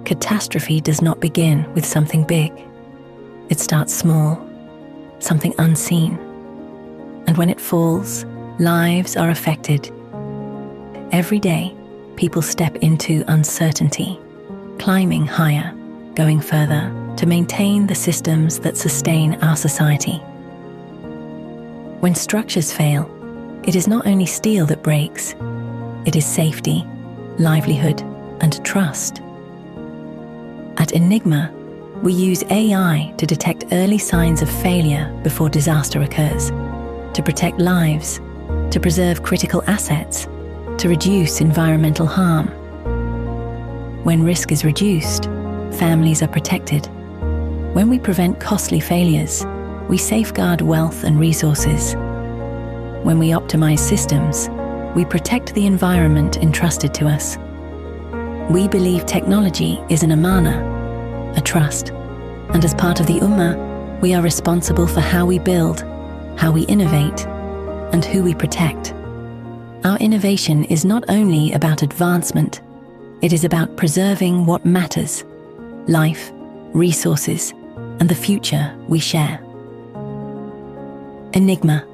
Catastrophe does not begin with something big. It starts small, something unseen. And when it falls, lives are affected. Every day, people step into uncertainty, climbing higher, going further to maintain the systems that sustain our society. When structures fail, it is not only steel that breaks, it is safety, livelihood, and trust. At Enygma, we use AI to detect early signs of failure before disaster occurs, to protect lives, to preserve critical assets, to reduce environmental harm. When risk is reduced, families are protected. When we prevent costly failures, we safeguard wealth and resources. When we optimize systems, we protect the environment entrusted to us. We believe technology is an amana, a trust, and as part of the Ummah, we are responsible for how we build, how we innovate, and who we protect. Our innovation is not only about advancement, it is about preserving what matters: life, resources, and the future we share. Enygma.